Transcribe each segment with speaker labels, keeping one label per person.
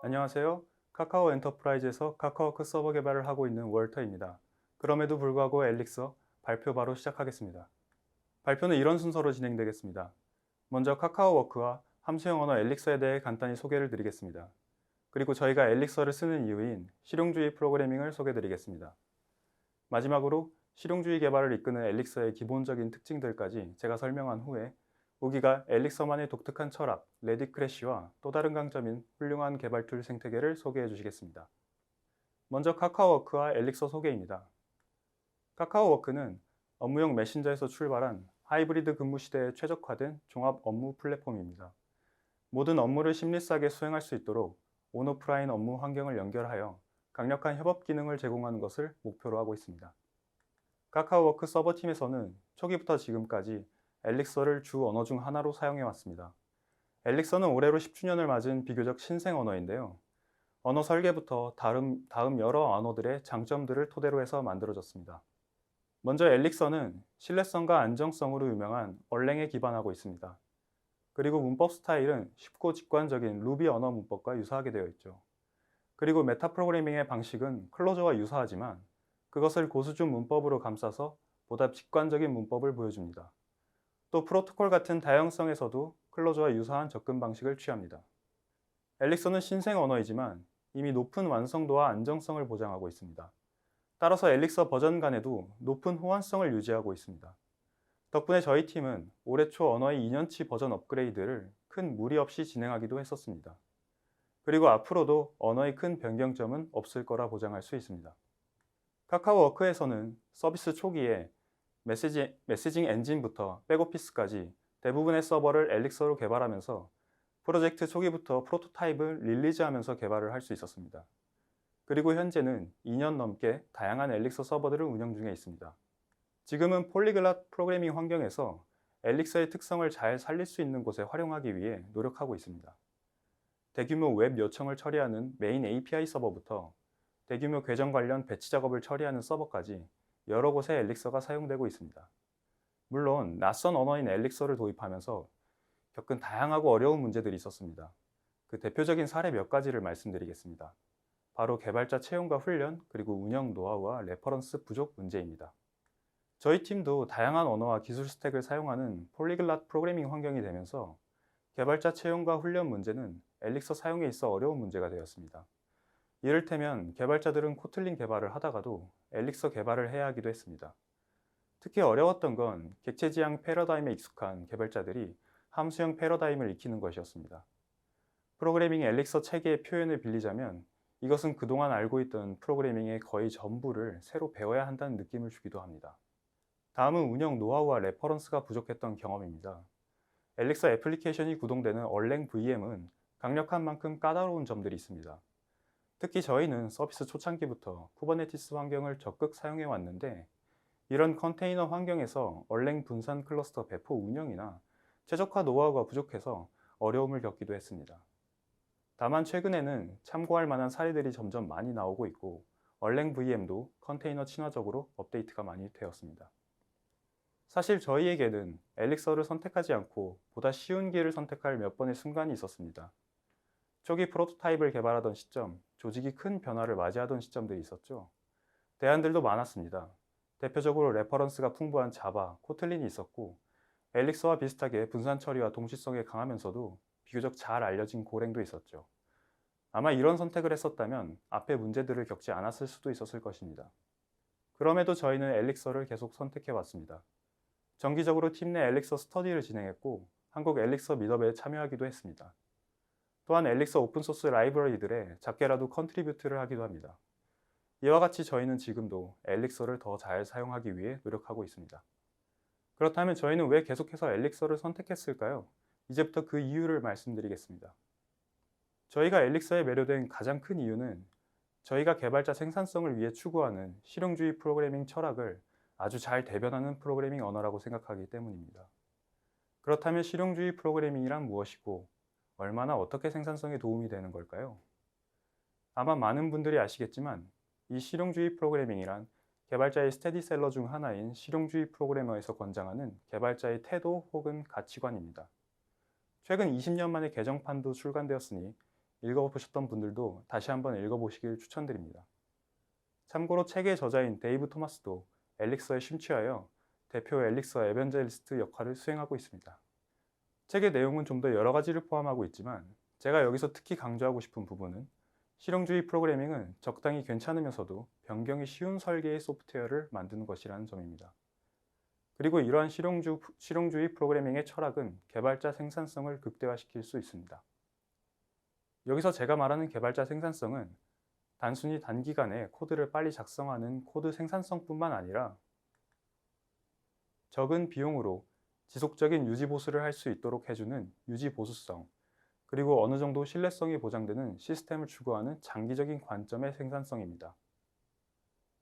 Speaker 1: 안녕하세요. 카카오 엔터프라이즈에서 카카오워크 서버 개발을 하고 있는 월터입니다. 그럼에도 불구하고 엘릭서 발표 바로 시작하겠습니다. 발표는 이런 순서로 진행되겠습니다. 먼저 카카오워크와 함수형 언어 엘릭서에 대해 간단히 소개를 드리겠습니다. 그리고 저희가 엘릭서를 쓰는 이유인 실용주의 프로그래밍을 소개드리겠습니다. 마지막으로 실용주의 개발을 이끄는 엘릭서의 기본적인 특징들까지 제가 설명한 후에 우기가 엘릭서만의 독특한 철학, 레디 크래쉬와 또 다른 강점인 훌륭한 개발 툴 생태계를 소개해 주시겠습니다. 먼저 카카오워크와 엘릭서 소개입니다. 카카오워크는 업무용 메신저에서 출발한 하이브리드 근무 시대에 최적화된 종합 업무 플랫폼입니다. 모든 업무를 심리스하게 수행할 수 있도록 온오프라인 업무 환경을 연결하여 강력한 협업 기능을 제공하는 것을 목표로 하고 있습니다. 카카오워크 서버팀에서는 초기부터 지금까지 엘릭서를 주 언어 중 하나로 사용해 왔습니다. 엘릭서는 올해로 10주년을 맞은 비교적 신생 언어인데요. 언어 설계부터 다음 여러 언어들의 장점들을 토대로 해서 만들어졌습니다. 먼저 엘릭서는 신뢰성과 안정성으로 유명한 얼랭에 기반하고 있습니다. 그리고 문법 스타일은 쉽고 직관적인 루비 언어 문법과 유사하게 되어 있죠. 그리고 메타 프로그래밍의 방식은 클로저와 유사하지만 그것을 고수준 문법으로 감싸서 보다 직관적인 문법을 보여줍니다. 또 프로토콜 같은 다양성에서도 클로저와 유사한 접근 방식을 취합니다. 엘릭서는 신생 언어이지만 이미 높은 완성도와 안정성을 보장하고 있습니다. 따라서 엘릭서 버전 간에도 높은 호환성을 유지하고 있습니다. 덕분에 저희 팀은 올해 초 언어의 2년치 버전 업그레이드를 큰 무리 없이 진행하기도 했었습니다. 그리고 앞으로도 언어의 큰 변경점은 없을 거라 보장할 수 있습니다. 카카오워크에서는 서비스 초기에 메시징 엔진부터 백오피스까지 대부분의 서버를 엘릭서로 개발하면서 프로젝트 초기부터 프로토타입을 릴리즈하면서 개발을 할 수 있었습니다. 그리고 현재는 2년 넘게 다양한 엘릭서 서버들을 운영 중에 있습니다. 지금은 폴리글랏 프로그래밍 환경에서 엘릭서의 특성을 잘 살릴 수 있는 곳에 활용하기 위해 노력하고 있습니다. 대규모 웹 요청을 처리하는 메인 API 서버부터 대규모 계정 관련 배치 작업을 처리하는 서버까지 여러 곳에 엘릭서가 사용되고 있습니다. 물론 낯선 언어인 엘릭서를 도입하면서 겪은 다양하고 어려운 문제들이 있었습니다. 그 대표적인 사례 몇 가지를 말씀드리겠습니다. 바로 개발자 채용과 훈련, 그리고 운영 노하우와 레퍼런스 부족 문제입니다. 저희 팀도 다양한 언어와 기술 스택을 사용하는 폴리글랏 프로그래밍 환경이 되면서 개발자 채용과 훈련 문제는 엘릭서 사용에 있어 어려운 문제가 되었습니다. 이를테면 개발자들은 코틀린 개발을 하다가도 엘릭서 개발을 해야 하기도 했습니다. 특히 어려웠던 건 객체 지향 패러다임에 익숙한 개발자들이 함수형 패러다임을 익히는 것이었습니다. 프로그래밍 엘릭서 체계의 표현을 빌리자면 이것은 그동안 알고 있던 프로그래밍의 거의 전부를 새로 배워야 한다는 느낌을 주기도 합니다. 다음은 운영 노하우와 레퍼런스가 부족했던 경험입니다. 엘릭서 애플리케이션이 구동되는 얼랭 VM은 강력한 만큼 까다로운 점들이 있습니다. 특히 저희는 서비스 초창기부터 쿠버네티스 환경을 적극 사용해 왔는데 이런 컨테이너 환경에서 얼랭 분산 클러스터 배포 운영이나 최적화 노하우가 부족해서 어려움을 겪기도 했습니다. 다만 최근에는 참고할 만한 사례들이 점점 많이 나오고 있고 얼랭 VM도 컨테이너 친화적으로 업데이트가 많이 되었습니다. 사실 저희에게는 엘릭서를 선택하지 않고 보다 쉬운 길을 선택할 몇 번의 순간이 있었습니다. 초기 프로토타입을 개발하던 시점, 조직이 큰 변화를 맞이하던 시점들이 있었죠. 대안들도 많았습니다. 대표적으로 레퍼런스가 풍부한 자바, 코틀린이 있었고 엘릭서와 비슷하게 분산 처리와 동시성에 강하면서도 비교적 잘 알려진 고랭도 있었죠. 아마 이런 선택을 했었다면 앞의 문제들을 겪지 않았을 수도 있었을 것입니다. 그럼에도 저희는 엘릭서를 계속 선택해 왔습니다. 정기적으로 팀 내 엘릭서 스터디를 진행했고 한국 엘릭서 미더에 참여하기도 했습니다. 또한 엘릭서 오픈소스 라이브러리들에 작게라도 컨트리뷰트를 하기도 합니다. 이와 같이 저희는 지금도 엘릭서를 더 잘 사용하기 위해 노력하고 있습니다. 그렇다면 저희는 왜 계속해서 엘릭서를 선택했을까요? 이제부터 그 이유를 말씀드리겠습니다. 저희가 엘릭서에 매료된 가장 큰 이유는 저희가 개발자 생산성을 위해 추구하는 실용주의 프로그래밍 철학을 아주 잘 대변하는 프로그래밍 언어라고 생각하기 때문입니다. 그렇다면 실용주의 프로그래밍이란 무엇이고 얼마나 어떻게 생산성에 도움이 되는 걸까요? 아마 많은 분들이 아시겠지만 이 실용주의 프로그래밍이란 개발자의 스테디셀러 중 하나인 실용주의 프로그래머에서 권장하는 개발자의 태도 혹은 가치관입니다. 최근 20년 만에 개정판도 출간되었으니 읽어보셨던 분들도 다시 한번 읽어보시길 추천드립니다. 참고로 책의 저자인 데이브 토마스도 엘릭서에 심취하여 대표 엘릭서 에반젤리스트 역할을 수행하고 있습니다. 책의 내용은 좀 더 여러 가지를 포함하고 있지만 제가 여기서 특히 강조하고 싶은 부분은 실용주의 프로그래밍은 적당히 괜찮으면서도 변경이 쉬운 설계의 소프트웨어를 만드는 것이라는 점입니다. 그리고 이러한 실용주의 프로그래밍의 철학은 개발자 생산성을 극대화시킬 수 있습니다. 여기서 제가 말하는 개발자 생산성은 단순히 단기간에 코드를 빨리 작성하는 코드 생산성뿐만 아니라 적은 비용으로 지속적인 유지 보수를 할 수 있도록 해주는 유지 보수성, 그리고 어느 정도 신뢰성이 보장되는 시스템을 추구하는 장기적인 관점의 생산성입니다.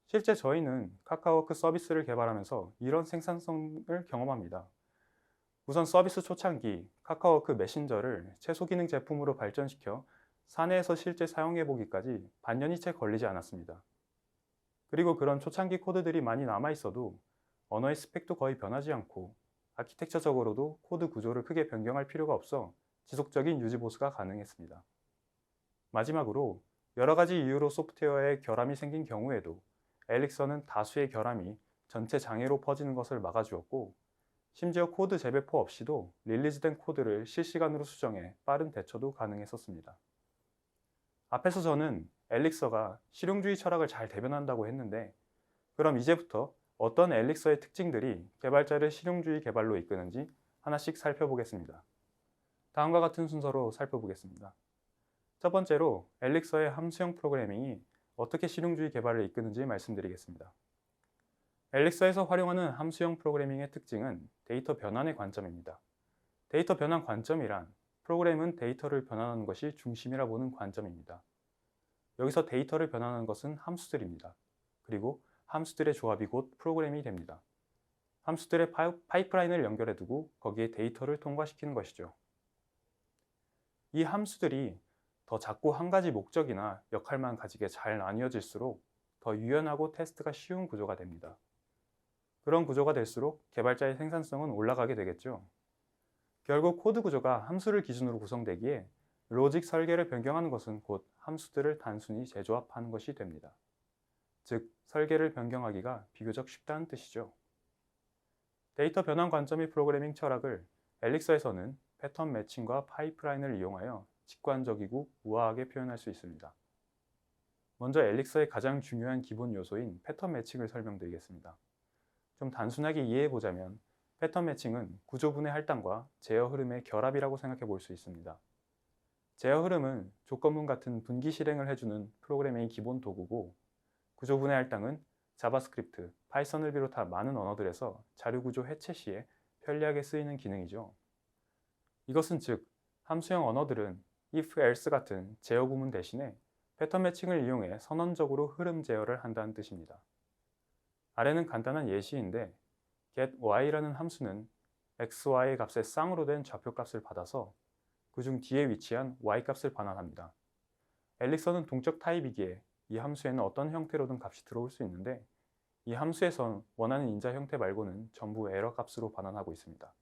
Speaker 1: 실제 저희는 카카오워크 서비스를 개발하면서 이런 생산성을 경험합니다. 우선 서비스 초창기 카카오워크 메신저를 최소 기능 제품으로 발전시켜 사내에서 실제 사용해 보기까지 반년이 채 걸리지 않았습니다. 그리고 그런 초창기 코드들이 많이 남아 있어도 언어의 스펙도 거의 변하지 않고 아키텍처적으로도 코드 구조를 크게 변경할 필요가 없어 지속적인 유지 보수가 가능했습니다. 마지막으로 여러 가지 이유로 소프트웨어에 결함이 생긴 경우에도 엘릭서는 다수의 결함이 전체 장애로 퍼지는 것을 막아주었고, 심지어 코드 재배포 없이도 릴리즈된 코드를 실시간으로 수정해 빠른 대처도 가능했었습니다. 앞에서 저는 엘릭서가 실용주의 철학을 잘 대변한다고 했는데, 그럼 이제부터 어떤 엘릭서의 특징들이 개발자를 실용주의 개발로 이끄는지 하나씩 살펴보겠습니다. 다음과 같은 순서로 살펴보겠습니다. 첫 번째로 엘릭서의 함수형 프로그래밍이 어떻게 실용주의 개발을 이끄는지 말씀드리겠습니다. 엘릭서에서 활용하는 함수형 프로그래밍의 특징은 데이터 변환의 관점입니다. 데이터 변환 관점이란 프로그램은 데이터를 변환하는 것이 중심이라 보는 관점입니다. 여기서 데이터를 변환하는 것은 함수들입니다. 그리고 함수들의 조합이 곧 프로그램이 됩니다. 함수들의 파이프라인을 연결해 두고 거기에 데이터를 통과시키는 것이죠. 이 함수들이 더 작고 한 가지 목적이나 역할만 가지게 잘 나뉘어질수록 더 유연하고 테스트가 쉬운 구조가 됩니다. 그런 구조가 될수록 개발자의 생산성은 올라가게 되겠죠. 결국 코드 구조가 함수를 기준으로 구성되기에 로직 설계를 변경하는 것은 곧 함수들을 단순히 재조합하는 것이 됩니다. 즉, 설계를 변경하기가 비교적 쉽다는 뜻이죠. 데이터 변환 관점의 프로그래밍 철학을 엘릭서에서는 패턴 매칭과 파이프라인을 이용하여 직관적이고 우아하게 표현할 수 있습니다. 먼저 엘릭서의 가장 중요한 기본 요소인 패턴 매칭을 설명드리겠습니다. 좀 단순하게 이해해보자면 패턴 매칭은 구조분의 할당과 제어 흐름의 결합이라고 생각해 볼 수 있습니다. 제어 흐름은 조건문 같은 분기 실행을 해주는 프로그래밍의 기본 도구고, 구조분의 할당은 자바스크립트, 파이썬을 비롯한 많은 언어들에서 자료구조 해체 시에 편리하게 쓰이는 기능이죠. 이것은 즉, 함수형 언어들은 if, else 같은 제어 구문 대신에 패턴 매칭을 이용해 선언적으로 흐름 제어를 한다는 뜻입니다. 아래는 간단한 예시인데 getY라는 함수는 xy의 값의 쌍으로 된 좌표값을 받아서 그중 뒤에 위치한 y 값을 반환합니다. 엘릭서는 동적 타입이기에 이 함수에는 어떤 형태로든 값이 들어올 수 있는데, 이 함수에선 원하는 인자 형태 말고는 전부 에러 값으로 반환하고 있습니다.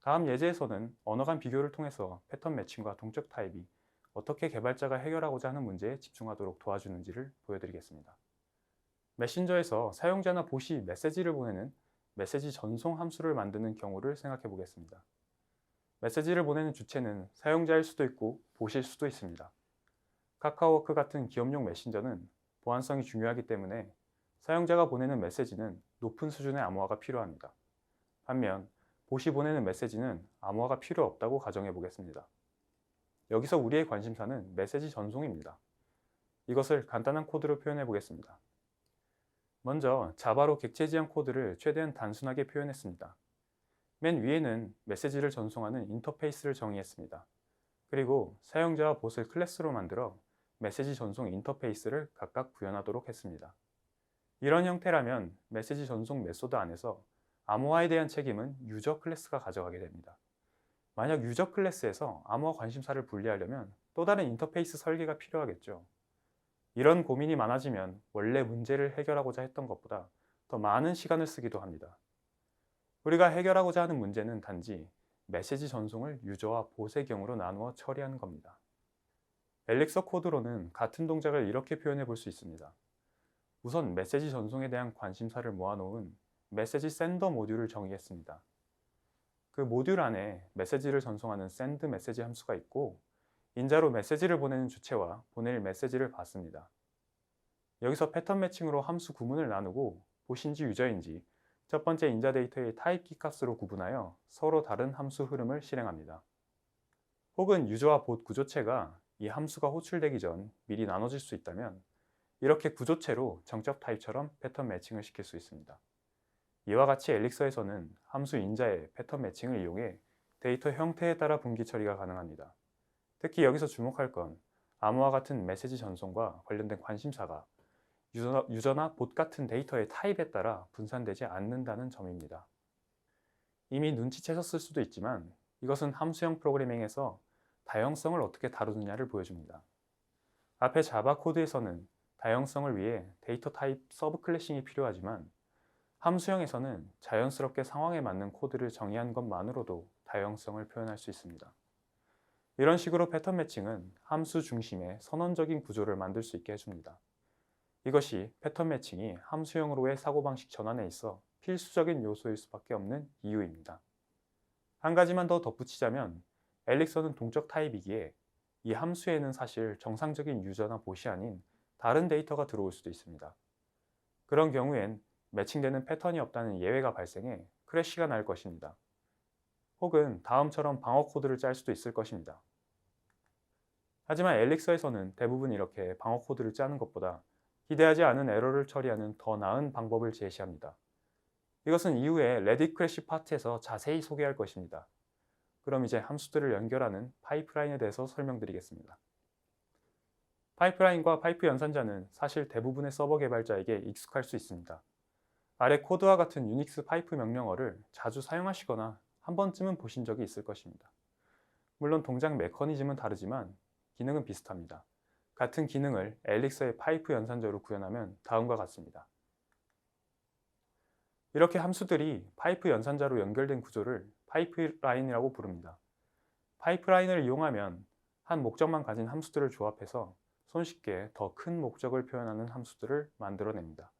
Speaker 1: 다음 예제에서는 언어 간 비교를 통해서 패턴 매칭과 동적 타입이 어떻게 개발자가 해결하고자 하는 문제에 집중하도록 도와주는지를 보여드리겠습니다. 메신저에서 사용자나 봇이 메시지를 보내는 메시지 전송 함수를 만드는 경우를 생각해 보겠습니다. 메시지를 보내는 주체는 사용자일 수도 있고 봇일 수도 있습니다. 카카오워크 같은 기업용 메신저는 보안성이 중요하기 때문에 사용자가 보내는 메시지는 높은 수준의 암호화가 필요합니다. 반면 봇이 보내는 메시지는 암호화가 필요 없다고 가정해 보겠습니다. 여기서 우리의 관심사는 메시지 전송입니다. 이것을 간단한 코드로 표현해 보겠습니다. 먼저 자바로 객체 지향 코드를 최대한 단순하게 표현했습니다. 맨 위에는 메시지를 전송하는 인터페이스를 정의했습니다. 그리고 사용자와 봇을 클래스로 만들어 메시지 전송 인터페이스를 각각 구현하도록 했습니다. 이런 형태라면 메시지 전송 메소드 안에서 암호화에 대한 책임은 유저 클래스가 가져가게 됩니다. 만약 유저 클래스에서 암호화 관심사를 분리하려면 또 다른 인터페이스 설계가 필요하겠죠. 이런 고민이 많아지면 원래 문제를 해결하고자 했던 것보다 더 많은 시간을 쓰기도 합니다. 우리가 해결하고자 하는 문제는 단지 메시지 전송을 유저와 봇의 경우로 나누어 처리하는 겁니다. 엘릭서 코드로는 같은 동작을 이렇게 표현해 볼 수 있습니다. 우선 메시지 전송에 대한 관심사를 모아놓은 메시지 샌더 모듈을 정의했습니다. 그 모듈 안에 메시지를 전송하는 send 메시지 함수가 있고 인자로 메시지를 보내는 주체와 보낼 메시지를 받습니다. 여기서 패턴 매칭으로 함수 구문을 나누고 봇인지 유저인지 첫 번째 인자 데이터의 타입 키 값으로 구분하여 서로 다른 함수 흐름을 실행합니다. 혹은 유저와 봇 구조체가 이 함수가 호출되기 전 미리 나눠질 수 있다면 이렇게 구조체로 정적 타입처럼 패턴 매칭을 시킬 수 있습니다. 이와 같이 엘릭서에서는 함수 인자의 패턴 매칭을 이용해 데이터 형태에 따라 분기 처리가 가능합니다. 특히 여기서 주목할 건 암호와 같은 메시지 전송과 관련된 관심사가 유저나 봇 같은 데이터의 타입에 따라 분산되지 않는다는 점입니다. 이미 눈치채셨을 수도 있지만 이것은 함수형 프로그래밍에서 다형성을 어떻게 다루느냐를 보여줍니다. 앞에 자바 코드에서는 다형성을 위해 데이터 타입 서브 클래싱이 필요하지만 함수형에서는 자연스럽게 상황에 맞는 코드를 정의한 것만으로도 다형성을 표현할 수 있습니다. 이런 식으로 패턴 매칭은 함수 중심의 선언적인 구조를 만들 수 있게 해줍니다. 이것이 패턴 매칭이 함수형으로의 사고방식 전환에 있어 필수적인 요소일 수밖에 없는 이유입니다. 한 가지만 더 덧붙이자면 엘릭서는 동적 타입이기에 이 함수에는 사실 정상적인 유저나 봇이 아닌 다른 데이터가 들어올 수도 있습니다. 그런 경우엔 매칭되는 패턴이 없다는 예외가 발생해 크래시가 날 것입니다. 혹은 다음처럼 방어 코드를 짤 수도 있을 것입니다. 하지만 엘릭서에서는 대부분 이렇게 방어 코드를 짜는 것보다 기대하지 않은 에러를 처리하는 더 나은 방법을 제시합니다. 이것은 이후에 레딧 크래시 파트에서 자세히 소개할 것입니다. 그럼 이제 함수들을 연결하는 파이프라인에 대해서 설명드리겠습니다. 파이프라인과 파이프 연산자는 사실 대부분의 서버 개발자에게 익숙할 수 있습니다. 아래 코드와 같은 유닉스 파이프 명령어를 자주 사용하시거나 한 번쯤은 보신 적이 있을 것입니다. 물론 동작 메커니즘은 다르지만 기능은 비슷합니다. 같은 기능을 엘릭서의 파이프 연산자로 구현하면 다음과 같습니다. 이렇게 함수들이 파이프 연산자로 연결된 구조를 파이프라인이라고 부릅니다. 파이프라인을 이용하면 한 목적만 가진 함수들을 조합해서 손쉽게 더 큰 목적을 표현하는 함수들을 만들어냅니다.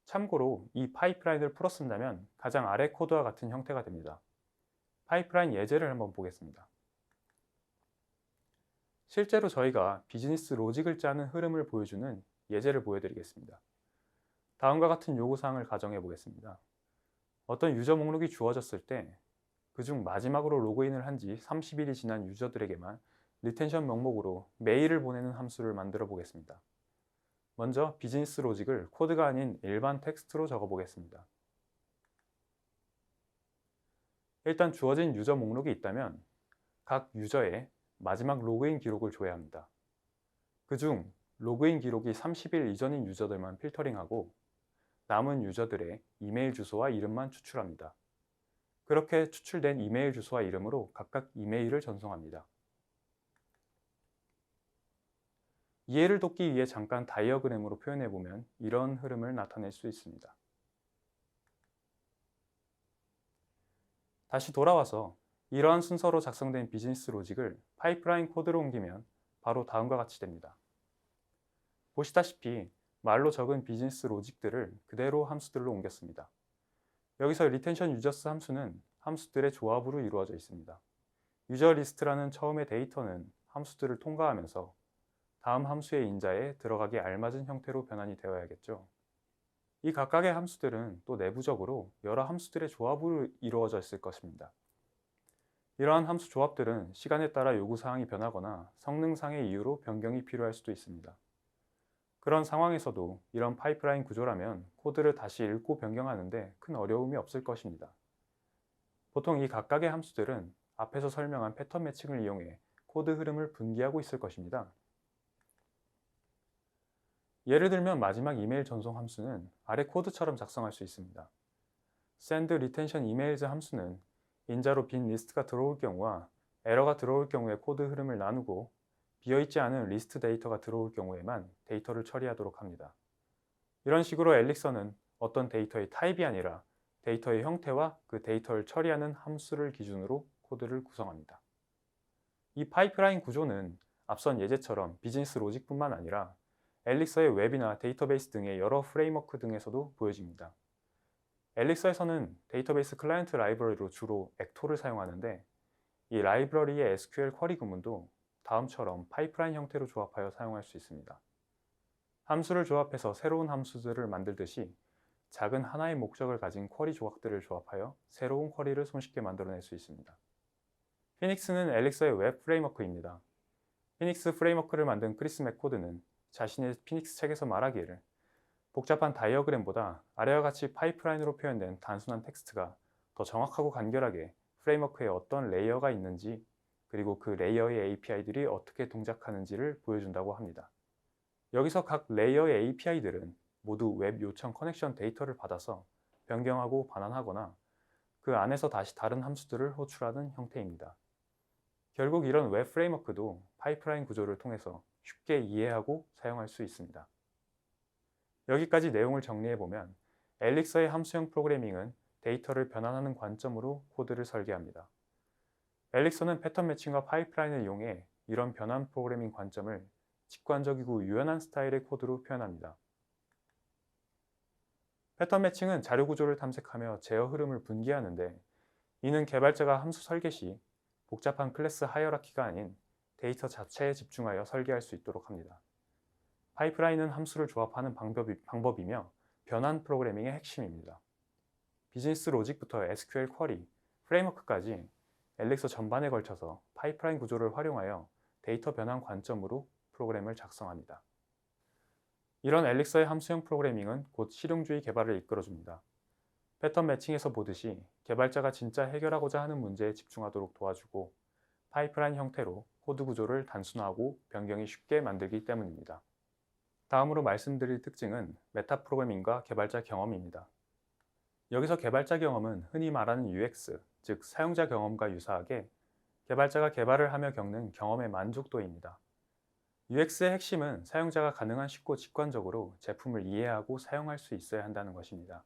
Speaker 1: 참고로 이 파이프라인을 풀어 쓴다면 가장 아래 코드와 같은 형태가 됩니다. 파이프라인 예제를 한번 보겠습니다. 실제로 저희가 비즈니스 로직을 짜는 흐름을 보여주는 예제를 보여드리겠습니다. 다음과 같은 요구사항을 가정해 보겠습니다. 어떤 유저 목록이 주어졌을 때 그중 마지막으로 로그인을 한 지 30일이 지난 유저들에게만 리텐션 명목으로 메일을 보내는 함수를 만들어 보겠습니다. 먼저 비즈니스 로직을 코드가 아닌 일반 텍스트로 적어 보겠습니다. 일단 주어진 유저 목록이 있다면 각 유저의 마지막 로그인 기록을 줘야 합니다. 그중 로그인 기록이 30일 이전인 유저들만 필터링하고 남은 유저들의 이메일 주소와 이름만 추출합니다. 그렇게 추출된 이메일 주소와 이름으로 각각 이메일을 전송합니다. 이해를 돕기 위해 잠깐 다이어그램으로 표현해보면 이런 흐름을 나타낼 수 있습니다. 다시 돌아와서 이러한 순서로 작성된 비즈니스 로직을 파이프라인 코드로 옮기면 바로 다음과 같이 됩니다. 보시다시피 말로 적은 비즈니스 로직들을 그대로 함수들로 옮겼습니다. 여기서 리텐션 유저스 함수는 함수들의 조합으로 이루어져 있습니다. 유저 리스트라는 처음의 데이터는 함수들을 통과하면서 다음 함수의 인자에 들어가기 알맞은 형태로 변환이 되어야겠죠. 이 각각의 함수들은 또 내부적으로 여러 함수들의 조합으로 이루어져 있을 것입니다. 이러한 함수 조합들은 시간에 따라 요구사항이 변하거나 성능상의 이유로 변경이 필요할 수도 있습니다. 그런 상황에서도 이런 파이프라인 구조라면 코드를 다시 읽고 변경하는데 큰 어려움이 없을 것입니다. 보통 이 각각의 함수들은 앞에서 설명한 패턴 매칭을 이용해 코드 흐름을 분기하고 있을 것입니다. 예를 들면 마지막 이메일 전송 함수는 아래 코드처럼 작성할 수 있습니다. send retention emails 함수는 인자로 빈 리스트가 들어올 경우와 에러가 들어올 경우의 코드 흐름을 나누고 비어있지 않은 리스트 데이터가 들어올 경우에만 데이터를 처리하도록 합니다. 이런 식으로 엘릭서는 어떤 데이터의 타입이 아니라 데이터의 형태와 그 데이터를 처리하는 함수를 기준으로 코드를 구성합니다. 이 파이프라인 구조는 앞선 예제처럼 비즈니스 로직뿐만 아니라 엘릭서의 웹이나 데이터베이스 등의 여러 프레임워크 등에서도 보여집니다. 엘릭서에서는 데이터베이스 클라이언트 라이브러리로 주로 엑토를 사용하는데, 이 라이브러리의 SQL 쿼리 구문도 다음처럼 파이프라인 형태로 조합하여 사용할 수 있습니다. 함수를 조합해서 새로운 함수들을 만들듯이 작은 하나의 목적을 가진 쿼리 조각들을 조합하여 새로운 쿼리를 손쉽게 만들어낼 수 있습니다. 피닉스는 엘릭서의 웹 프레임워크입니다. 피닉스 프레임워크를 만든 크리스 맥코드는 자신의 피닉스 책에서 말하기를, 복잡한 다이어그램보다 아래와 같이 파이프라인으로 표현된 단순한 텍스트가 더 정확하고 간결하게 프레임워크에 어떤 레이어가 있는지, 그리고 그 레이어의 API들이 어떻게 동작하는지를 보여준다고 합니다. 여기서 각 레이어의 API들은 모두 웹 요청 커넥션 데이터를 받아서 변경하고 반환하거나 그 안에서 다시 다른 함수들을 호출하는 형태입니다. 결국 이런 웹 프레임워크도 파이프라인 구조를 통해서 쉽게 이해하고 사용할 수 있습니다. 여기까지 내용을 정리해보면, 엘릭서의 함수형 프로그래밍은 데이터를 변환하는 관점으로 코드를 설계합니다. 엘릭서는 패턴 매칭과 파이프라인을 이용해 이런 변환 프로그래밍 관점을 직관적이고 유연한 스타일의 코드로 표현합니다. 패턴 매칭은 자료 구조를 탐색하며 제어 흐름을 분기하는데, 이는 개발자가 함수 설계 시 복잡한 클래스 하이어라키가 아닌 데이터 자체에 집중하여 설계할 수 있도록 합니다. 파이프라인은 함수를 조합하는 방법이며 변환 프로그래밍의 핵심입니다. 비즈니스 로직부터 SQL 쿼리, 프레임워크까지 엘릭서 전반에 걸쳐서 파이프라인 구조를 활용하여 데이터 변환 관점으로 프로그램을 작성합니다. 이런 엘릭서의 함수형 프로그래밍은 곧 실용주의 개발을 이끌어줍니다. 패턴 매칭에서 보듯이 개발자가 진짜 해결하고자 하는 문제에 집중하도록 도와주고, 파이프라인 형태로 코드 구조를 단순화하고 변경이 쉽게 만들기 때문입니다. 다음으로 말씀드릴 특징은 메타 프로그래밍과 개발자 경험입니다. 여기서 개발자 경험은 흔히 말하는 UX, 즉 사용자 경험과 유사하게 개발자가 개발을 하며 겪는 경험의 만족도입니다. UX의 핵심은 사용자가 가능한 쉽고 직관적으로 제품을 이해하고 사용할 수 있어야 한다는 것입니다.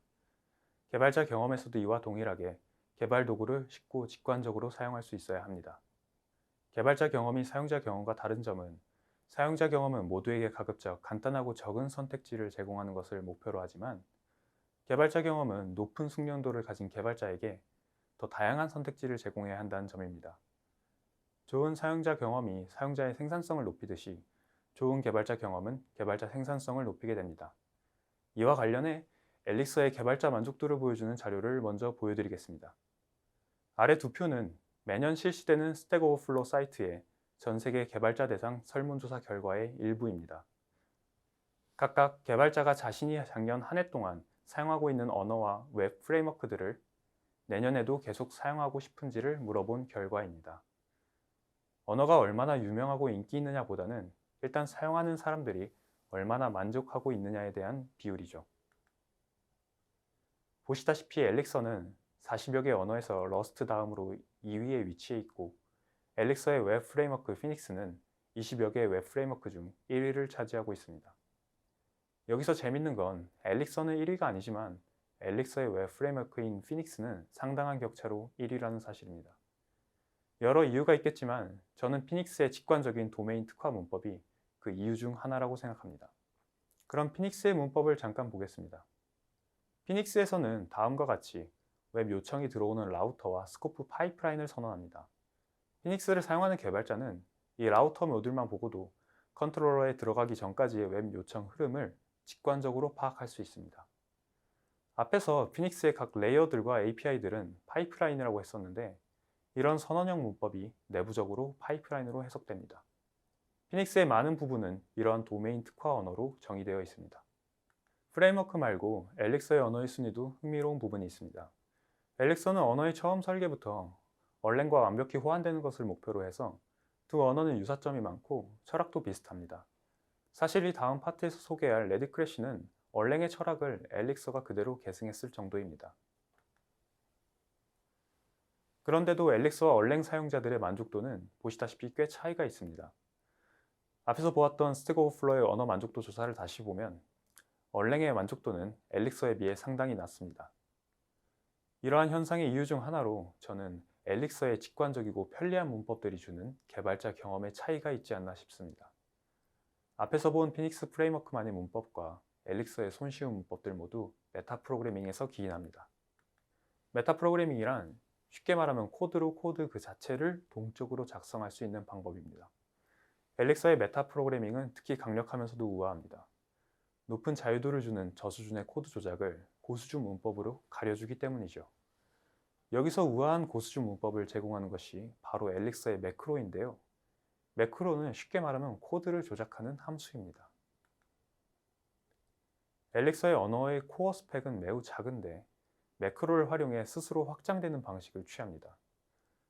Speaker 1: 개발자 경험에서도 이와 동일하게 개발 도구를 쉽고 직관적으로 사용할 수 있어야 합니다. 개발자 경험이 사용자 경험과 다른 점은, 사용자 경험은 모두에게 가급적 간단하고 적은 선택지를 제공하는 것을 목표로 하지만, 개발자 경험은 높은 숙련도를 가진 개발자에게 더 다양한 선택지를 제공해야 한다는 점입니다. 좋은 사용자 경험이 사용자의 생산성을 높이듯이 좋은 개발자 경험은 개발자 생산성을 높이게 됩니다. 이와 관련해 엘릭서의 개발자 만족도를 보여주는 자료를 먼저 보여드리겠습니다. 아래 두 표는 매년 실시되는 스택 오버플로우 사이트의 전 세계 개발자 대상 설문조사 결과의 일부입니다. 각각 개발자가 자신이 작년 한 해 동안 사용하고 있는 언어와 웹 프레임워크들을 내년에도 계속 사용하고 싶은지를 물어본 결과입니다. 언어가 얼마나 유명하고 인기 있느냐보다는 일단 사용하는 사람들이 얼마나 만족하고 있느냐에 대한 비율이죠. 보시다시피 엘릭서는 40여 개 언어에서 러스트 다음으로 2위에 위치해 있고, 엘릭서의 웹 프레임워크 피닉스는 20여 개의 웹 프레임워크 중 1위를 차지하고 있습니다. 여기서 재밌는 건 엘릭서는 1위가 아니지만 엘릭서의 웹 프레임워크인 피닉스는 상당한 격차로 1위라는 사실입니다. 여러 이유가 있겠지만 저는 피닉스의 직관적인 도메인 특화 문법이 그 이유 중 하나라고 생각합니다. 그럼 피닉스의 문법을 잠깐 보겠습니다. 피닉스에서는 다음과 같이 웹 요청이 들어오는 라우터와 스코프 파이프라인을 선언합니다. 피닉스를 사용하는 개발자는 이 라우터 모듈만 보고도 컨트롤러에 들어가기 전까지의 웹 요청 흐름을 직관적으로 파악할 수 있습니다. 앞에서 피닉스의 각 레이어들과 API들은 파이프라인이라고 했었는데, 이런 선언형 문법이 내부적으로 파이프라인으로 해석됩니다. 피닉스의 많은 부분은 이러한 도메인 특화 언어로 정의되어 있습니다. 프레임워크 말고 엘릭서의 언어의 순위도 흥미로운 부분이 있습니다. 엘릭서는 언어의 처음 설계부터 얼랭과 완벽히 호환되는 것을 목표로 해서 두 언어는 유사점이 많고 철학도 비슷합니다. 사실 이 다음 파트에서 소개할 레드크래시는 얼랭의 철학을 엘릭서가 그대로 계승했을 정도입니다. 그런데도 엘릭서와 얼랭 사용자들의 만족도는 보시다시피 꽤 차이가 있습니다. 앞에서 보았던 스택 오버플로우의 언어 만족도 조사를 다시 보면 얼랭의 만족도는 엘릭서에 비해 상당히 낮습니다. 이러한 현상의 이유 중 하나로 저는 엘릭서의 직관적이고 편리한 문법들이 주는 개발자 경험의 차이가 있지 않나 싶습니다. 앞에서 본 피닉스 프레임워크만의 문법과 엘릭서의 손쉬운 문법들 모두 메타 프로그래밍에서 기인합니다. 메타 프로그래밍이란 쉽게 말하면 코드로 코드 그 자체를 동적으로 작성할 수 있는 방법입니다. 엘릭서의 메타 프로그래밍은 특히 강력하면서도 우아합니다. 높은 자유도를 주는 저수준의 코드 조작을 고수준 문법으로 가려주기 때문이죠. 여기서 우아한 고수준 문법을 제공하는 것이 바로 엘릭서의 매크로인데요. 매크로는 쉽게 말하면 코드를 조작하는 함수입니다. 엘릭서의 언어의 코어 스펙은 매우 작은데 매크로를 활용해 스스로 확장되는 방식을 취합니다.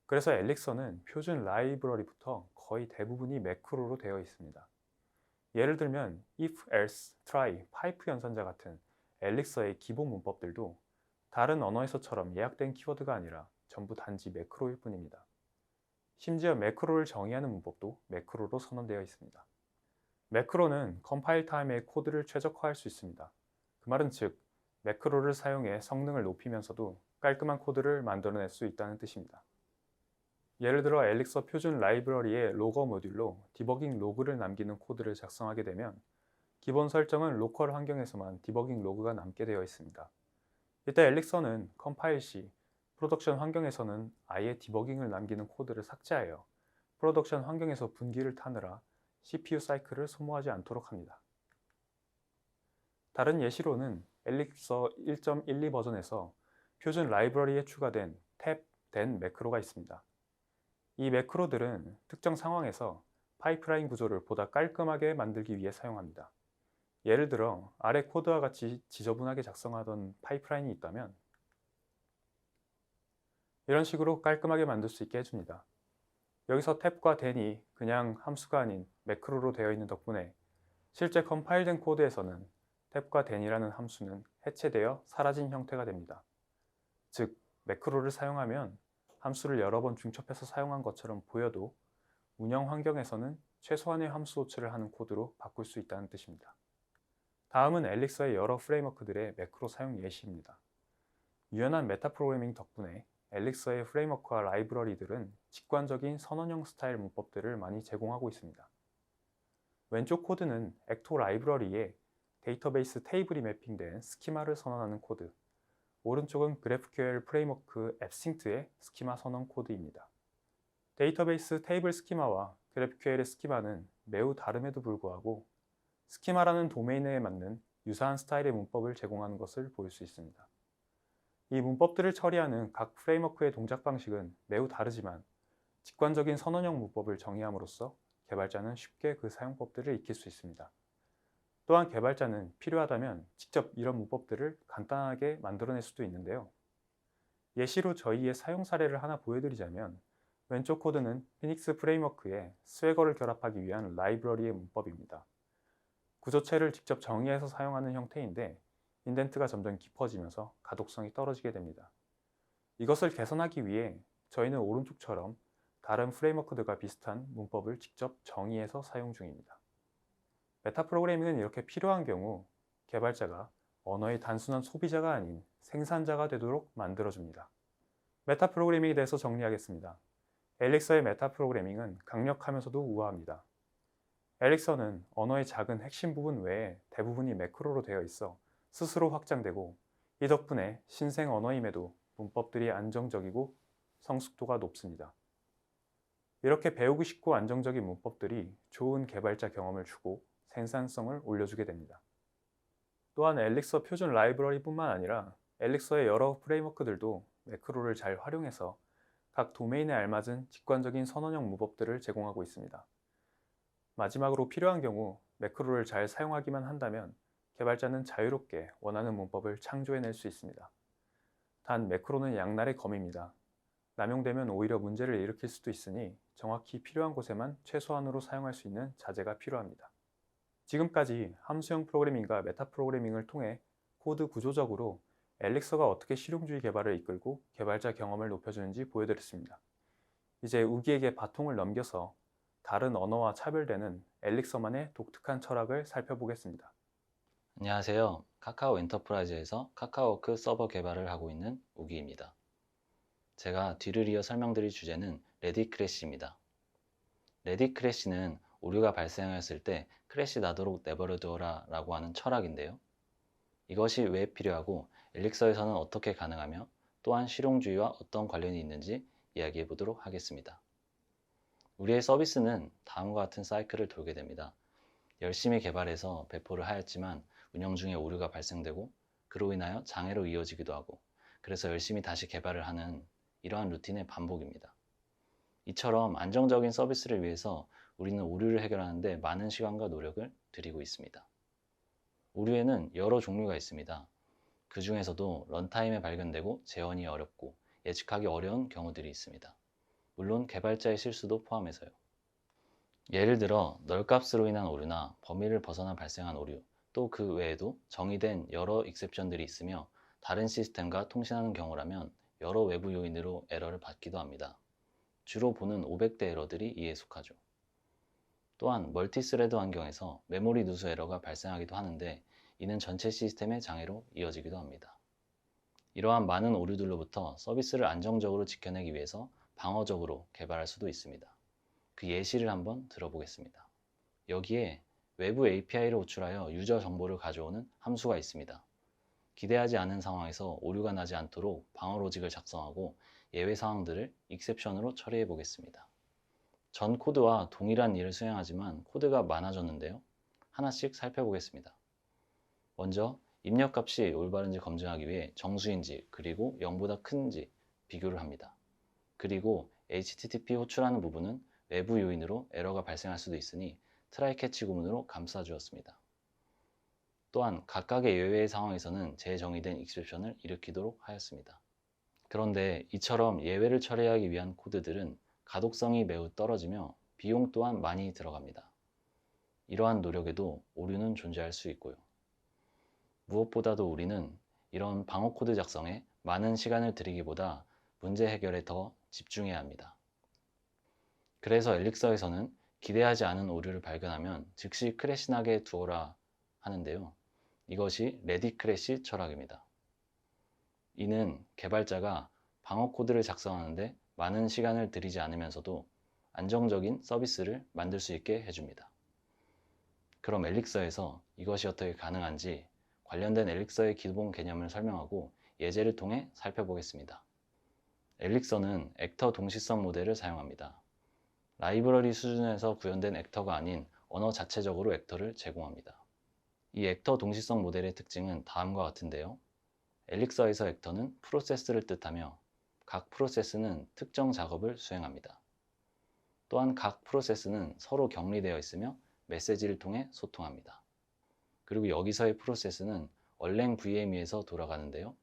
Speaker 1: 그래서 엘릭서는 표준 라이브러리부터 거의 대부분이 매크로로 되어 있습니다. 예를 들면 if, else, try, 파이프 연산자 같은 엘릭서의 기본 문법들도 다른 언어에서처럼 예약된 키워드가 아니라 전부 단지 매크로일 뿐입니다. 심지어 매크로를 정의하는 문법도 매크로로 선언되어 있습니다. 매크로는 컴파일 타임에 코드를 최적화할 수 있습니다. 그 말은 즉, 매크로를 사용해 성능을 높이면서도 깔끔한 코드를 만들어낼 수 있다는 뜻입니다. 예를 들어 엘릭서 표준 라이브러리의 로거 모듈로 디버깅 로그를 남기는 코드를 작성하게 되면 기본 설정은 로컬 환경에서만 디버깅 로그가 남게 되어 있습니다. 이때 엘릭서는 컴파일 시 프로덕션 환경에서는 아예 디버깅을 남기는 코드를 삭제하여 프로덕션 환경에서 분기를 타느라 CPU 사이클을 소모하지 않도록 합니다. 다른 예시로는 엘릭서 1.12 버전에서 표준 라이브러리에 추가된 탭, 된 매크로가 있습니다. 이 매크로들은 특정 상황에서 파이프라인 구조를 보다 깔끔하게 만들기 위해 사용합니다. 예를 들어 아래 코드와 같이 지저분하게 작성하던 파이프라인이 있다면 이런 식으로 깔끔하게 만들 수 있게 해줍니다. 여기서 탭과 then이 그냥 함수가 아닌 매크로로 되어 있는 덕분에 실제 컴파일된 코드에서는 탭과 then이라는 함수는 해체되어 사라진 형태가 됩니다. 즉, 매크로를 사용하면 함수를 여러 번 중첩해서 사용한 것처럼 보여도 운영 환경에서는 최소한의 함수 호출을 하는 코드로 바꿀 수 있다는 뜻입니다. 다음은 엘릭서의 여러 프레임워크들의 매크로 사용 예시입니다. 유연한 메타 프로그래밍 덕분에 엘릭서의 프레임워크와 라이브러리들은 직관적인 선언형 스타일 문법들을 많이 제공하고 있습니다. 왼쪽 코드는 엑토 라이브러리에 데이터베이스 테이블이 매핑된 스키마를 선언하는 코드, 오른쪽은 GraphQL 프레임워크 앱싱트의 스키마 선언 코드입니다. 데이터베이스 테이블 스키마와 GraphQL의 스키마는 매우 다름에도 불구하고 스키마라는 도메인에 맞는 유사한 스타일의 문법을 제공하는 것을 볼 수 있습니다. 이 문법들을 처리하는 각 프레임워크의 동작 방식은 매우 다르지만 직관적인 선언형 문법을 정의함으로써 개발자는 쉽게 그 사용법들을 익힐 수 있습니다. 또한 개발자는 필요하다면 직접 이런 문법들을 간단하게 만들어낼 수도 있는데요. 예시로 저희의 사용 사례를 하나 보여드리자면 왼쪽 코드는 피닉스 프레임워크에 스웨거를 결합하기 위한 라이브러리의 문법입니다. 구조체를 직접 정의해서 사용하는 형태인데 인덴트가 점점 깊어지면서 가독성이 떨어지게 됩니다. 이것을 개선하기 위해 저희는 오른쪽처럼 다른 프레임워크들과 비슷한 문법을 직접 정의해서 사용 중입니다. 메타 프로그래밍은 이렇게 필요한 경우 개발자가 언어의 단순한 소비자가 아닌 생산자가 되도록 만들어줍니다. 메타 프로그래밍에 대해서 정리하겠습니다. 엘릭서의 메타 프로그래밍은 강력하면서도 우아합니다. 엘릭서는 언어의 작은 핵심 부분 외에 대부분이 매크로로 되어 있어 스스로 확장되고 이 덕분에 신생 언어임에도 문법들이 안정적이고 성숙도가 높습니다. 이렇게 배우기 쉽고 안정적인 문법들이 좋은 개발자 경험을 주고 생산성을 올려주게 됩니다. 또한 엘릭서 표준 라이브러리뿐만 아니라 엘릭서의 여러 프레임워크들도 매크로를 잘 활용해서 각 도메인에 알맞은 직관적인 선언형 문법들을 제공하고 있습니다. 마지막으로 필요한 경우 매크로를 잘 사용하기만 한다면 개발자는 자유롭게 원하는 문법을 창조해낼 수 있습니다. 단 매크로는 양날의 검입니다. 남용되면 오히려 문제를 일으킬 수도 있으니 정확히 필요한 곳에만 최소한으로 사용할 수 있는 자제가 필요합니다. 지금까지 함수형 프로그래밍과 메타 프로그래밍을 통해 코드 구조적으로 엘릭서가 어떻게 실용주의 개발을 이끌고 개발자 경험을 높여주는지 보여드렸습니다. 이제 우기에게 바통을 넘겨서 다른 언어와 차별되는 엘릭서만의 독특한 철학을 살펴보겠습니다.
Speaker 2: 안녕하세요. 카카오 엔터프라이즈에서 카카오워크 서버 개발을 하고 있는 우기입니다. 제가 뒤를 이어 설명드릴 주제는 레디 크래시입니다. 레디 크래시는 오류가 발생하였을 때 크래시 나도록 내버려두어라 라고 하는 철학인데요. 이것이 왜 필요하고 엘릭서에서는 어떻게 가능하며 또한 실용주의와 어떤 관련이 있는지 이야기해 보도록 하겠습니다. 우리의 서비스는 다음과 같은 사이클을 돌게 됩니다. 열심히 개발해서 배포를 하였지만 운영 중에 오류가 발생되고 그로 인하여 장애로 이어지기도 하고 그래서 열심히 다시 개발을 하는 이러한 루틴의 반복입니다. 이처럼 안정적인 서비스를 위해서 우리는 오류를 해결하는데 많은 시간과 노력을 들이고 있습니다. 오류에는 여러 종류가 있습니다. 그 중에서도 런타임에 발견되고 재현이 어렵고 예측하기 어려운 경우들이 있습니다. 물론 개발자의 실수도 포함해서요. 예를 들어 널값으로 인한 오류나 범위를 벗어나 발생한 오류, 또 그 외에도 정의된 여러 익셉션들이 있으며 다른 시스템과 통신하는 경우라면 여러 외부 요인으로 에러를 받기도 합니다. 주로 보는 500대 에러들이 이에 속하죠. 또한 멀티스레드 환경에서 메모리 누수 에러가 발생하기도 하는데 이는 전체 시스템의 장애로 이어지기도 합니다. 이러한 많은 오류들로부터 서비스를 안정적으로 지켜내기 위해서 방어적으로 개발할 수도 있습니다. 그 예시를 한번 들어보겠습니다. 여기에 외부 API를 호출하여 유저 정보를 가져오는 함수가 있습니다. 기대하지 않은 상황에서 오류가 나지 않도록 방어 로직을 작성하고 예외 상황들을 익셉션으로 처리해 보겠습니다. 전 코드와 동일한 일을 수행하지만 코드가 많아졌는데요. 하나씩 살펴보겠습니다. 먼저 입력값이 올바른지 검증하기 위해 정수인지 그리고 0보다 큰지 비교를 합니다. 그리고 HTTP 호출하는 부분은 외부 요인으로 에러가 발생할 수도 있으니 트라이 캐치 구문으로 감싸 주었습니다. 또한 각각의 예외의 상황에서는 재정의된 익셉션을 일으키도록 하였습니다. 그런데 이처럼 예외를 처리하기 위한 코드들은 가독성이 매우 떨어지며 비용 또한 많이 들어갑니다. 이러한 노력에도 오류는 존재할 수 있고요. 무엇보다도 우리는 이런 방어 코드 작성에 많은 시간을 들이기보다 문제 해결에 더 집중해야 합니다. 그래서 엘릭서에서는 기대하지 않은 오류를 발견하면 즉시 크래시 나게 두어라 하는데요. 이것이 레디 크래시 철학입니다. 이는 개발자가 방어 코드를 작성하는데 많은 시간을 들이지 않으면서도 안정적인 서비스를 만들 수 있게 해줍니다. 그럼 엘릭서에서 이것이 어떻게 가능한지 관련된 엘릭서의 기본 개념을 설명하고 예제를 통해 살펴보겠습니다. 엘릭서는 액터 동시성 모델을 사용합니다. 라이브러리 수준에서 구현된 액터가 아닌 언어 자체적으로 액터를 제공합니다. 이 액터 동시성 모델의 특징은 다음과 같은데요. 엘릭서에서 액터는 프로세스를 뜻하며 각 프로세스는 특정 작업을 수행합니다. 또한 각 프로세스는 서로 격리되어 있으며 메시지를 통해 소통합니다. 그리고 여기서의 프로세스는 얼랭 VM에서 돌아가는데요.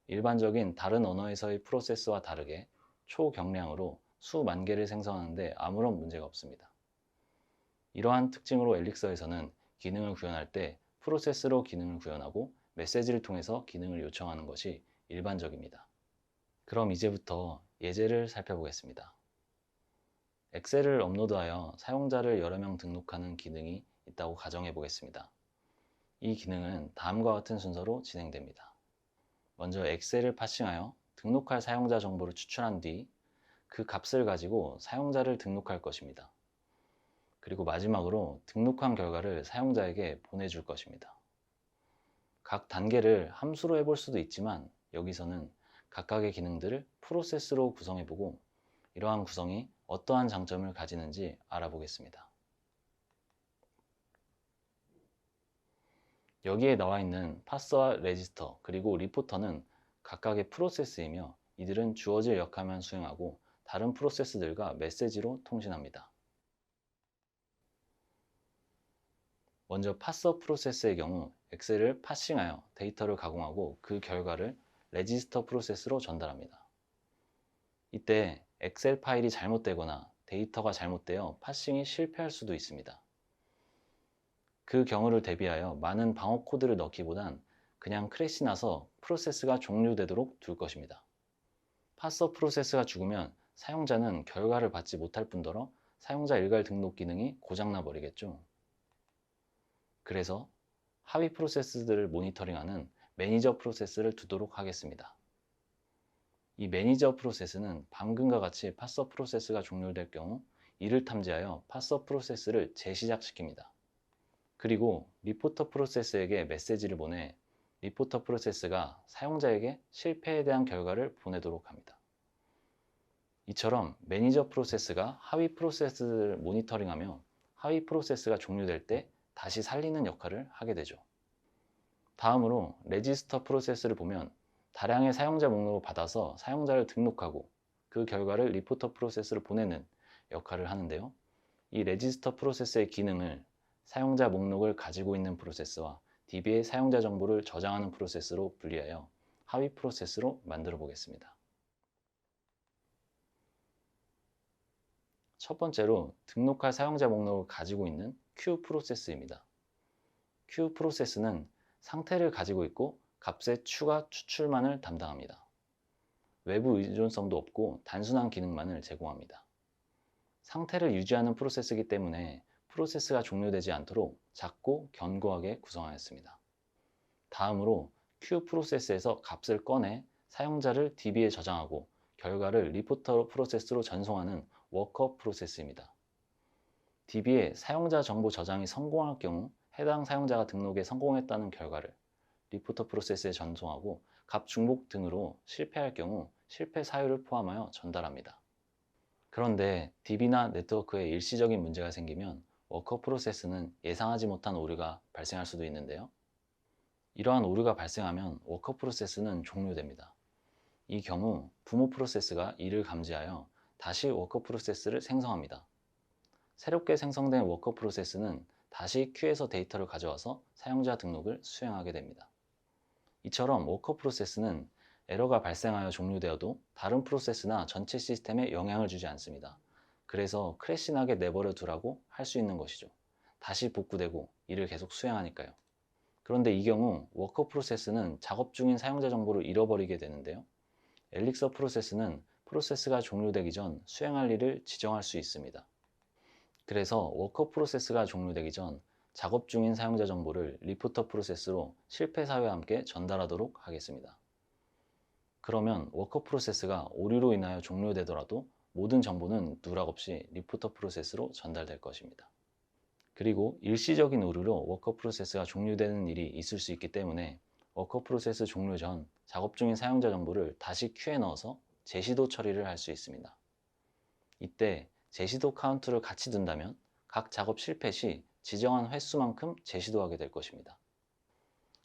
Speaker 2: 일반적인 다른 언어에서의 프로세스와 다르게 초경량으로 수만 개를 생성하는데 아무런 문제가 없습니다. 이러한 특징으로 엘릭서에서는 기능을 구현할 때 프로세스로 기능을 구현하고 메시지를 통해서 기능을 요청하는 것이 일반적입니다. 그럼 이제부터 예제를 살펴보겠습니다. 엑셀을 업로드하여 사용자를 여러 명 등록하는 기능이 있다고 가정해 보겠습니다. 이 기능은 다음과 같은 순서로 진행됩니다. 먼저 엑셀을 파싱하여 등록할 사용자 정보를 추출한 뒤 그 값을 가지고 사용자를 등록할 것입니다. 그리고 마지막으로 등록한 결과를 사용자에게 보내줄 것입니다. 각 단계를 함수로 해볼 수도 있지만 여기서는 각각의 기능들을 프로세스로 구성해보고 이러한 구성이 어떠한 장점을 가지는지 알아보겠습니다. 여기에 나와 있는 파스와 레지스터 그리고 리포터는 각각의 프로세스이며 이들은 주어질 역할만 수행하고 다른 프로세스들과 메시지로 통신합니다. 먼저 파서 프로세스의 경우 엑셀을 파싱하여 데이터를 가공하고 그 결과를 레지스터 프로세스로 전달합니다. 이때 엑셀 파일이 잘못되거나 데이터가 잘못되어 파싱이 실패할 수도 있습니다. 그 경우를 대비하여 많은 방어 코드를 넣기보단 그냥 크래시 나서 프로세스가 종료되도록 둘 것입니다. 파서 프로세스가 죽으면 사용자는 결과를 받지 못할 뿐더러 사용자 일괄 등록 기능이 고장나 버리겠죠. 그래서 하위 프로세스들을 모니터링하는 매니저 프로세스를 두도록 하겠습니다. 이 매니저 프로세스는 방금과 같이 파서 프로세스가 종료될 경우 이를 탐지하여 파서 프로세스를 재시작시킵니다. 그리고 리포터 프로세스에게 메시지를 보내 리포터 프로세스가 사용자에게 실패에 대한 결과를 보내도록 합니다. 이처럼 매니저 프로세스가 하위 프로세스를 모니터링하며 하위 프로세스가 종료될 때 다시 살리는 역할을 하게 되죠. 다음으로 레지스터 프로세스를 보면 다량의 사용자 목록을 받아서 사용자를 등록하고 그 결과를 리포터 프로세스로 보내는 역할을 하는데요. 이 레지스터 프로세스의 기능을 사용자 목록을 가지고 있는 프로세스와 DB의 사용자 정보를 저장하는 프로세스로 분리하여 하위 프로세스로 만들어 보겠습니다. 첫 번째로 등록할 사용자 목록을 가지고 있는 Q 프로세스입니다. Q 프로세스는 상태를 가지고 있고 값의 추가 추출만을 담당합니다. 외부 의존성도 없고 단순한 기능만을 제공합니다. 상태를 유지하는 프로세스이기 때문에 프로세스가 종료되지 않도록 작고 견고하게 구성하였습니다. 다음으로 Q 프로세스에서 값을 꺼내 사용자를 DB에 저장하고 결과를 리포터 프로세스로 전송하는 워커 프로세스입니다. DB에 사용자 정보 저장이 성공할 경우 해당 사용자가 등록에 성공했다는 결과를 리포터 프로세스에 전송하고 값 중복 등으로 실패할 경우 실패 사유를 포함하여 전달합니다. 그런데 DB나 네트워크에 일시적인 문제가 생기면 워커 프로세스는 예상하지 못한 오류가 발생할 수도 있는데요. 이러한 오류가 발생하면 워커 프로세스는 종료됩니다. 이 경우 부모 프로세스가 이를 감지하여 다시 워커 프로세스를 생성합니다. 새롭게 생성된 워커 프로세스는 다시 Q에서 데이터를 가져와서 사용자 등록을 수행하게 됩니다. 이처럼 워커 프로세스는 에러가 발생하여 종료되어도 다른 프로세스나 전체 시스템에 영향을 주지 않습니다. 그래서 크래시 나게 내버려 두라고 할 수 있는 것이죠. 다시 복구되고 이를 계속 수행하니까요. 그런데 이 경우 워커 프로세스는 작업 중인 사용자 정보를 잃어버리게 되는데요. 엘릭서 프로세스는 프로세스가 종료되기 전 수행할 일을 지정할 수 있습니다. 그래서 워커 프로세스가 종료되기 전 작업 중인 사용자 정보를 리포터 프로세스로 실패 사유와 함께 전달하도록 하겠습니다. 그러면 워커 프로세스가 오류로 인하여 종료되더라도 모든 정보는 누락 없이 리포터 프로세스로 전달될 것입니다. 그리고 일시적인 오류로 워커 프로세스가 종료되는 일이 있을 수 있기 때문에 워커 프로세스 종료 전 작업 중인 사용자 정보를 다시 큐에 넣어서 재시도 처리를 할 수 있습니다. 이때 재시도 카운트를 같이 둔다면 각 작업 실패 시 지정한 횟수만큼 재시도하게 될 것입니다.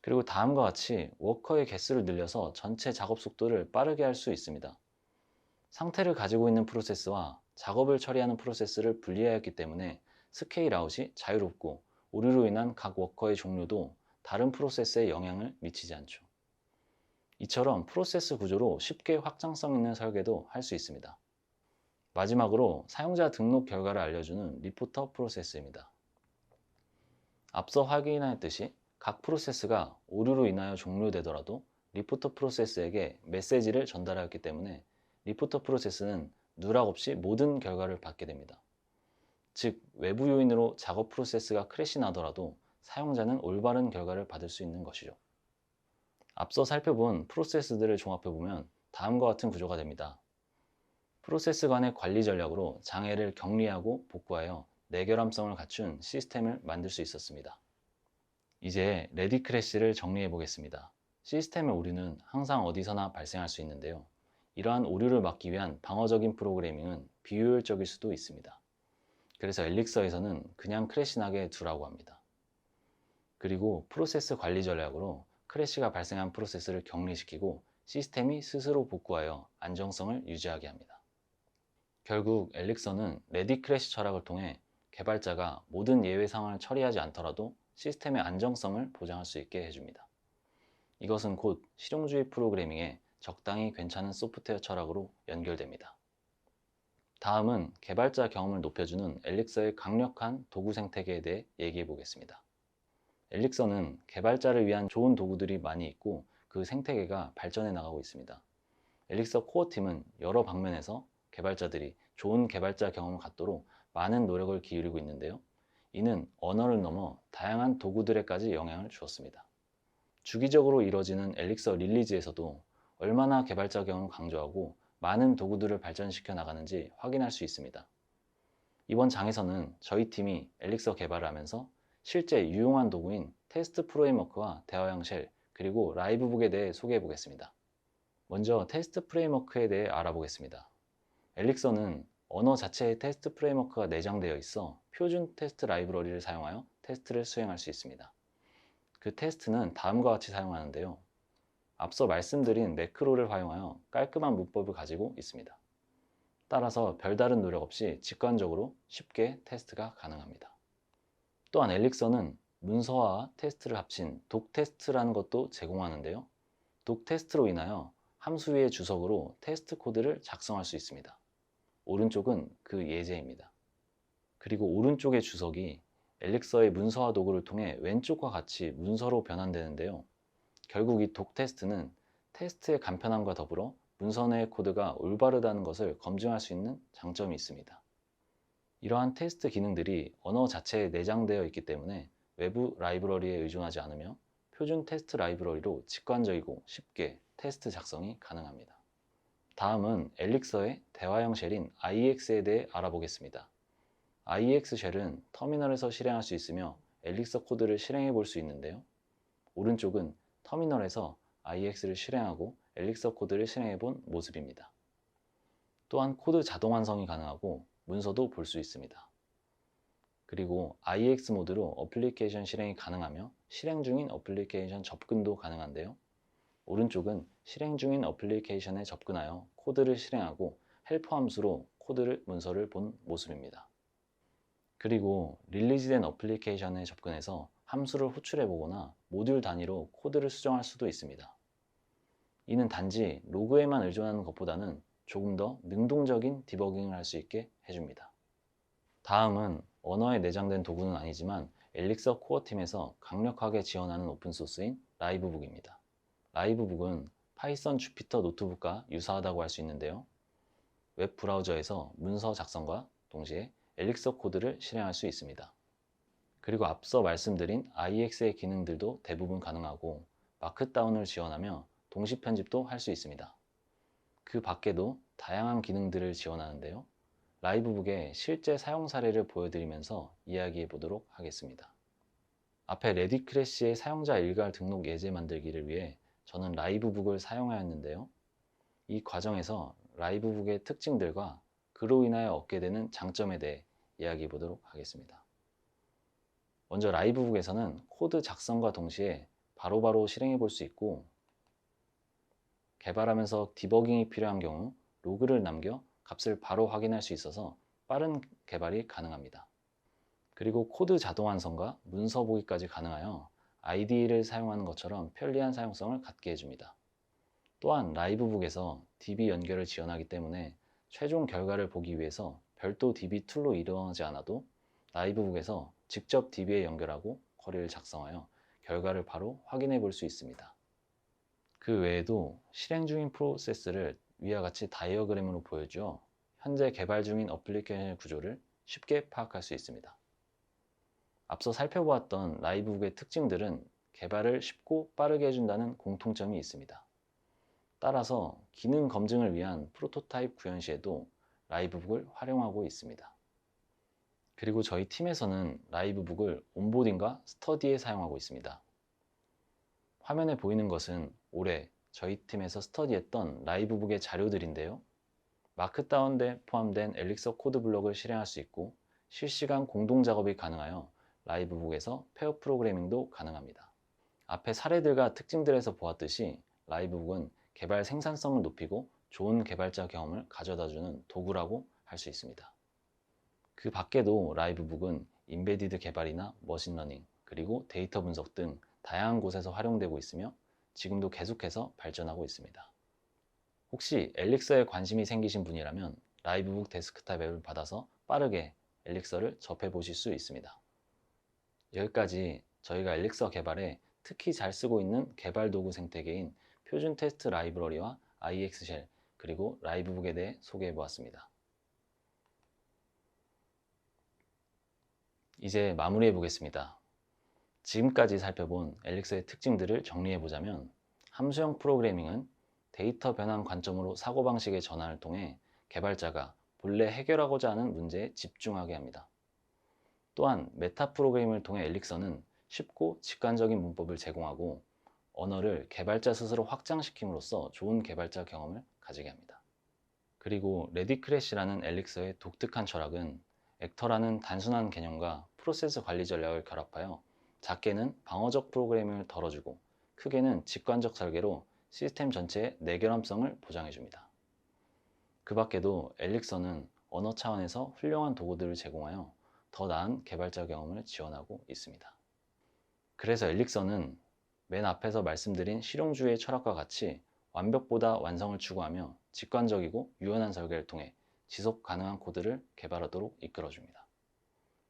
Speaker 2: 그리고 다음과 같이 워커의 개수를 늘려서 전체 작업 속도를 빠르게 할 수 있습니다. 상태를 가지고 있는 프로세스와 작업을 처리하는 프로세스를 분리하였기 때문에 스케일 아웃이 자유롭고 오류로 인한 각 워커의 종료도 다른 프로세스에 영향을 미치지 않죠. 이처럼 프로세스 구조로 쉽게 확장성 있는 설계도 할 수 있습니다. 마지막으로 사용자 등록 결과를 알려주는 리포터 프로세스입니다. 앞서 확인하였듯이 각 프로세스가 오류로 인하여 종료되더라도 리포터 프로세스에게 메시지를 전달하였기 때문에 리포터 프로세스는 누락 없이 모든 결과를 받게 됩니다. 즉, 외부 요인으로 작업 프로세스가 크래시 나더라도 사용자는 올바른 결과를 받을 수 있는 것이죠. 앞서 살펴본 프로세스들을 종합해보면 다음과 같은 구조가 됩니다. 프로세스 간의 관리 전략으로 장애를 격리하고 복구하여 내결함성을 갖춘 시스템을 만들 수 있었습니다. 이제 레디 크래시를 정리해 보겠습니다. 시스템의 오류는 항상 어디서나 발생할 수 있는데요. 이러한 오류를 막기 위한 방어적인 프로그래밍은 비효율적일 수도 있습니다. 그래서 엘릭서에서는 그냥 크래시 나게 두라고 합니다. 그리고 프로세스 관리 전략으로 크래시가 발생한 프로세스를 격리시키고 시스템이 스스로 복구하여 안정성을 유지하게 합니다. 결국 엘릭서는 레디 크래시 철학을 통해 개발자가 모든 예외 상황을 처리하지 않더라도 시스템의 안정성을 보장할 수 있게 해줍니다. 이것은 곧 실용주의 프로그래밍의 적당히 괜찮은 소프트웨어 철학으로 연결됩니다. 다음은 개발자 경험을 높여주는 엘릭서의 강력한 도구 생태계에 대해 얘기해 보겠습니다. 엘릭서는 개발자를 위한 좋은 도구들이 많이 있고 그 생태계가 발전해 나가고 있습니다. 엘릭서 코어팀은 여러 방면에서 개발자들이 좋은 개발자 경험을 갖도록 많은 노력을 기울이고 있는데요. 이는 언어를 넘어 다양한 도구들에까지 영향을 주었습니다. 주기적으로 이뤄지는 엘릭서 릴리즈에서도 얼마나 개발자 경험을 강조하고 많은 도구들을 발전시켜 나가는지 확인할 수 있습니다. 이번 장에서는 저희 팀이 엘릭서 개발을 하면서 실제 유용한 도구인 테스트 프레임워크와 대화형 쉘, 그리고 라이브북에 대해 소개해 보겠습니다. 먼저 테스트 프레임워크에 대해 알아보겠습니다. 엘릭서는 언어 자체에 테스트 프레임워크가 내장되어 있어 표준 테스트 라이브러리를 사용하여 테스트를 수행할 수 있습니다. 그 테스트는 다음과 같이 사용하는데요. 앞서 말씀드린 매크로를 활용하여 깔끔한 문법을 가지고 있습니다. 따라서 별다른 노력 없이 직관적으로 쉽게 테스트가 가능합니다. 또한 엘릭서는 문서와 테스트를 합친 독 테스트라는 것도 제공하는데요. 독 테스트로 인하여 함수 위의 주석으로 테스트 코드를 작성할 수 있습니다. 오른쪽은 그 예제입니다. 그리고 오른쪽의 주석이 엘릭서의 문서화 도구를 통해 왼쪽과 같이 문서로 변환되는데요. 결국 이 독 테스트는 테스트의 간편함과 더불어 문서 내의 코드가 올바르다는 것을 검증할 수 있는 장점이 있습니다. 이러한 테스트 기능들이 언어 자체에 내장되어 있기 때문에 외부 라이브러리에 의존하지 않으며 표준 테스트 라이브러리로 직관적이고 쉽게 테스트 작성이 가능합니다. 다음은 엘릭서의 대화형 쉘인 IEX에 대해 알아보겠습니다. IEX 쉘은 터미널에서 실행할 수 있으며 엘릭서 코드를 실행해 볼 수 있는데요. 오른쪽은 터미널에서 IEX를 실행하고 엘릭서 코드를 실행해 본 모습입니다. 또한 코드 자동 완성이 가능하고 문서도 볼 수 있습니다. 그리고 IEX 모드로 어플리케이션 실행이 가능하며 실행 중인 어플리케이션 접근도 가능한데요. 오른쪽은 실행 중인 어플리케이션에 접근하여 코드를 실행하고 헬퍼 함수로 코드를 문서를 본 모습입니다. 그리고 릴리즈된 어플리케이션에 접근해서 함수를 호출해 보거나 모듈 단위로 코드를 수정할 수도 있습니다. 이는 단지 로그에만 의존하는 것보다는 조금 더 능동적인 디버깅을 할 수 있게 해줍니다. 다음은 언어에 내장된 도구는 아니지만 엘릭서 코어 팀에서 강력하게 지원하는 오픈소스인 라이브북입니다. 라이브북은 파이썬 주피터 노트북과 유사하다고 할 수 있는데요. 웹 브라우저에서 문서 작성과 동시에 엘릭서 코드를 실행할 수 있습니다. 그리고 앞서 말씀드린 IEX의 기능들도 대부분 가능하고 마크다운을 지원하며 동시 편집도 할 수 있습니다. 그 밖에도 다양한 기능들을 지원하는데요. 라이브북의 실제 사용 사례를 보여드리면서 이야기해 보도록 하겠습니다. 앞에 레딧 크래시의 사용자 일괄 등록 예제 만들기를 위해 저는 라이브북을 사용하였는데요. 이 과정에서 라이브북의 특징들과 그로 인하여 얻게 되는 장점에 대해 이야기해 보도록 하겠습니다. 먼저 라이브북에서는 코드 작성과 동시에 바로바로 실행해 볼 수 있고, 개발하면서 디버깅이 필요한 경우 로그를 남겨 값을 바로 확인할 수 있어서 빠른 개발이 가능합니다. 그리고 코드 자동 완성과 문서 보기까지 가능하여 IDE를 사용하는 것처럼 편리한 사용성을 갖게 해줍니다. 또한 라이브북에서 DB 연결을 지원하기 때문에 최종 결과를 보기 위해서 별도 DB 툴로 이동하지 않아도 라이브북에서 직접 DB에 연결하고 쿼리를 작성하여 결과를 바로 확인해 볼 수 있습니다. 그 외에도 실행 중인 프로세스를 위와 같이 다이어그램으로 보여주어 현재 개발 중인 어플리케이션의 구조를 쉽게 파악할 수 있습니다. 앞서 살펴보았던 라이브북의 특징들은 개발을 쉽고 빠르게 해준다는 공통점이 있습니다. 따라서 기능 검증을 위한 프로토타입 구현 시에도 라이브북을 활용하고 있습니다. 그리고 저희 팀에서는 라이브북을 온보딩과 스터디에 사용하고 있습니다. 화면에 보이는 것은 올해 저희 팀에서 스터디했던 라이브북의 자료들인데요. 마크다운에 포함된 엘릭서 코드 블럭을 실행할 수 있고 실시간 공동 작업이 가능하여 라이브북에서 페어 프로그래밍도 가능합니다. 앞의 사례들과 특징들에서 보았듯이 라이브북은 개발 생산성을 높이고 좋은 개발자 경험을 가져다주는 도구라고 할 수 있습니다. 그 밖에도 라이브북은 인베디드 개발이나 머신러닝, 그리고 데이터 분석 등 다양한 곳에서 활용되고 있으며 지금도 계속해서 발전하고 있습니다. 혹시 엘릭서에 관심이 생기신 분이라면 라이브북 데스크탑 앱을 받아서 빠르게 엘릭서를 접해 보실 수 있습니다. 여기까지 저희가 엘릭서 개발에 특히 잘 쓰고 있는 개발 도구 생태계인 표준 테스트 라이브러리와 IEX 쉘, 그리고 라이브북에 대해 소개해 보았습니다. 이제 마무리해 보겠습니다. 지금까지 살펴본 엘릭서의 특징들을 정리해 보자면 함수형 프로그래밍은 데이터 변환 관점으로 사고방식의 전환을 통해 개발자가 본래 해결하고자 하는 문제에 집중하게 합니다. 또한 메타 프로그램을 통해 엘릭서는 쉽고 직관적인 문법을 제공하고 언어를 개발자 스스로 확장시킴으로써 좋은 개발자 경험을 가지게 합니다. 그리고 레디크래시라는 엘릭서의 독특한 철학은 액터라는 단순한 개념과 프로세스 관리 전략을 결합하여 작게는 방어적 프로그래밍을 덜어주고 크게는 직관적 설계로 시스템 전체의 내결함성을 보장해줍니다. 그 밖에도 엘릭서는 언어 차원에서 훌륭한 도구들을 제공하여 더 나은 개발자 경험을 지원하고 있습니다. 그래서 엘릭서는 맨 앞에서 말씀드린 실용주의의 철학과 같이 완벽보다 완성을 추구하며 직관적이고 유연한 설계를 통해 지속 가능한 코드를 개발하도록 이끌어줍니다.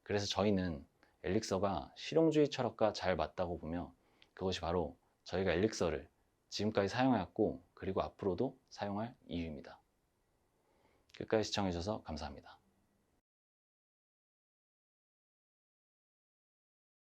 Speaker 2: 그래서 저희는 엘릭서가 실용주의 철학과 잘 맞다고 보며 그것이 바로 저희가 엘릭서를 지금까지 사용하였고 그리고 앞으로도 사용할 이유입니다. 끝까지 시청해주셔서 감사합니다.